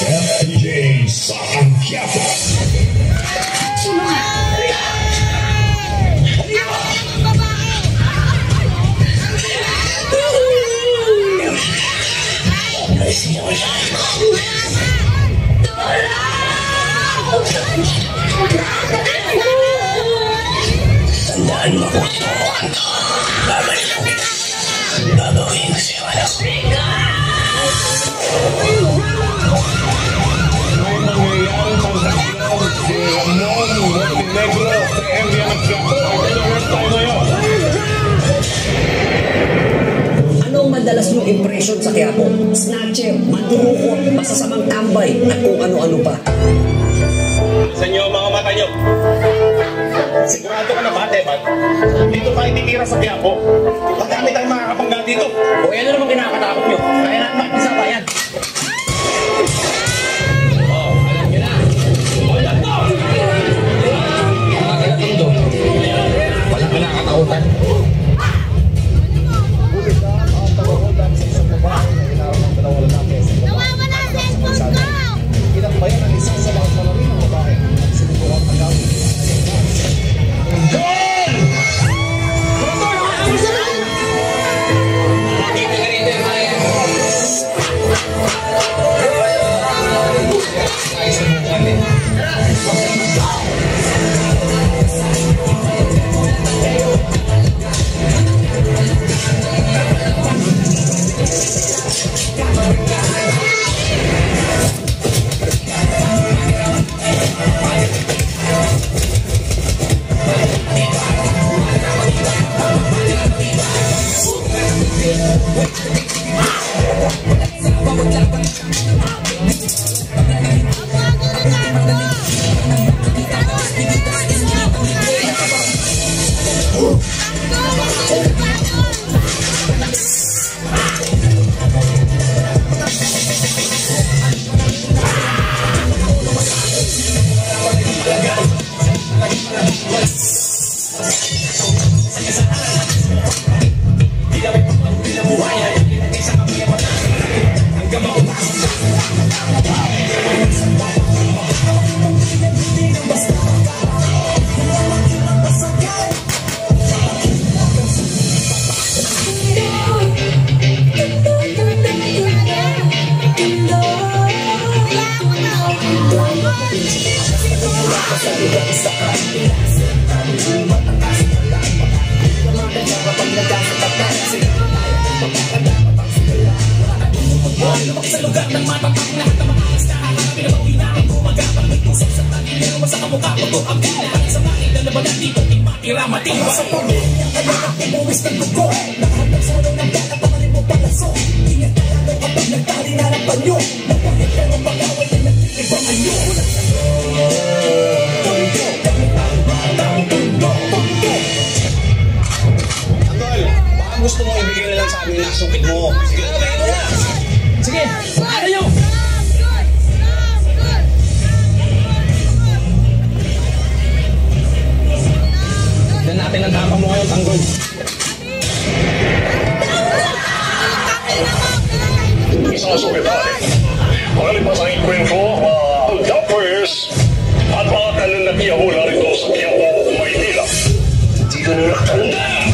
FPJ sa Quiapo. Tandaan mo kung ito mo kanto. Babalikan kita. Babawiin ko sa'yo, anak. May nangyayaring transaksyon si Ramon Montenegro sa area ng Quiapo. Ay, tayo ngayon. Anong madalas niyong impression sa Quiapo? Snatcher, mandurukot, masasamang tambay, at kung ano-ano pa. Sa inyo mga mata nyo. Sigurado ka na ba, Teban? Dito ka ititira sa Quiapo. Madami tayong makakapangga dito. O yan na naman kinakatakot nyo. Kaya natin makikisa pa yan. Alam nyo na. Wala to! Mga kalatundo. Walang kinakatakutan. Nawawala ang cellphone ko! Ilang bayan ang isang sa mga malamig ng babae at sinubukan ang gawin. Gusto mo ibigay na lang sa amin na sukit mo. Sige, ibigay mo na. Sige, ano nyo? Dan natin ang tapang mo ngayon, tanggol. Isang sukitan. Makalipas ang ikwento, mga Gappers at mga kalalaki ako narito sa Quiapo, Maynila. Hindi ko na nakatanda.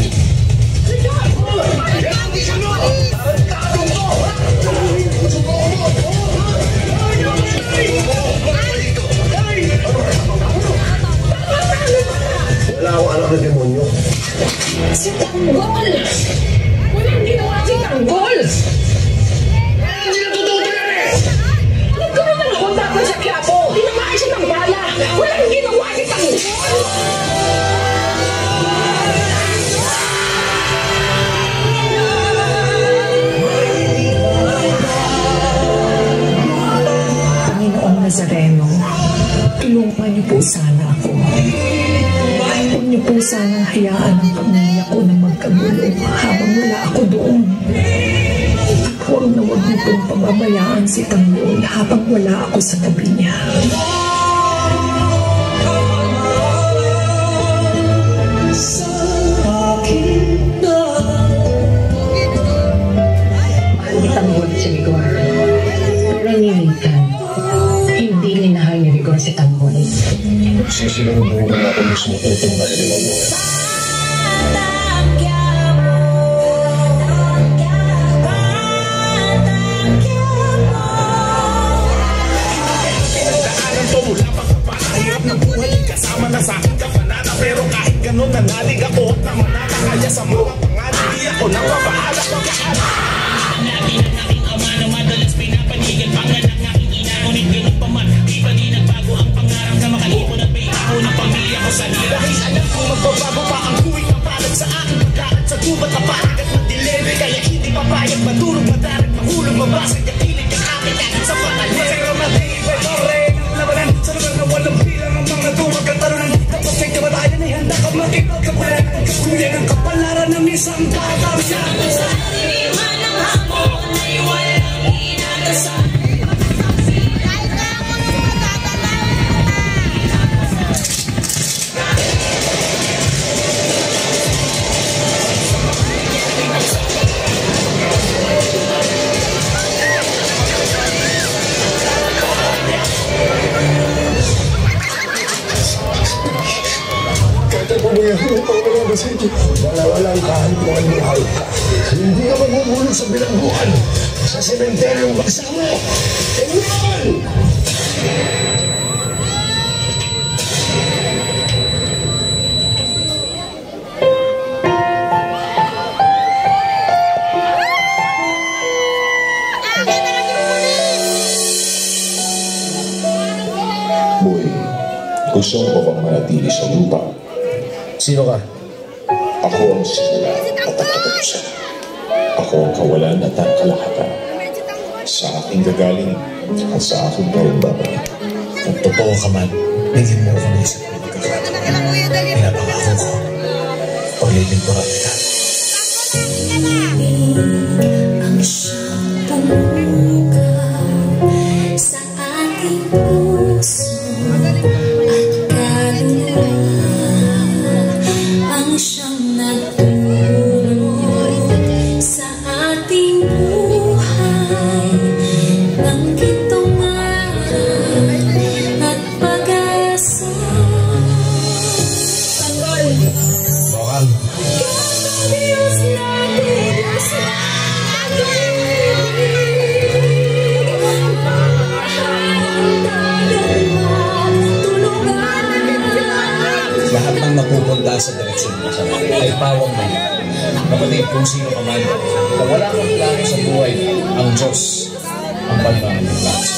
Wala akong anak na demonyo. Si Tanggol! Walang ginawa si Tanggol! Hindi na totoo yan eh! Nagkaroon ng kontakto sa Quiapo! Tinamaan siya ng bala! Walang ginawa si Tanggol! Panginoong Nazareno, tulungan niyo po sana ako. Huwag niyo po sanang hayaan ang pamilya ko na magkagulo habang wala ako doon. At huwag na huwag niyo pong pamamayaan si Tanggol habang wala ako sa tabi niya. sinubukan ako mismo tutong na sila. Kasama na sa aking kapanata, pero kahit ganun nanalig ako at namanata. Kaya sa mga pangalan di ako napapahala pagkaala. Ang natin ang aking ama na madalas pinapanigan pangan ang aking ina, ngunit ganun pa man di pa di nagbago ang pangarap na makalipon at may ako ng pamilya ko sa nila. Dahil alam ko magbabago pa ang tuwing na palag sa aking pagkakat sa gubat na palag at madilere. Kaya hindi papayag matulog madarag mahulog mabasag at hilig ang aking kahit sa patalere. Sa kamatay iba'y torre ng labanan sa lugar na walang bilang ang mga dumag at talunan. Tapos ay kamatayan ay handa ka makipagkapalan. Kakuyan ang kapalaran ng isang batang siya. Sa haliman ng hamon ay walang inagasan. Walang kahit mga buhay ka. Hindi ka magmumulog sa bilangguan. Sa sementeryong baksa mo. Tingnan! Boy, gusto mo ba bang manatili sa lupa? Sino ka? Ako ang simula at ang katapusan. Ako ang kawalan at ang kalahatan. Sa aking gagaling at sa aking karumbabay. Kung totoo ka man, bigyan mo ako ng isang pagkakataon. Pinapangako ko. Paglilingkuran kita. Ang siyang tumugaw sa ating puso at kaluluwa. Ang siyang nagtulong sa ating buhay ng gintong araw at pag-asa. Bawal. Diyos natin, Diyos natin, Lahat ng napupunta sa direksyon mo sa ay pawang mali. Kapatid, kung sino ka man, kung wala kang plano sa buhay, ang Diyos ang pagmamahal ng plano.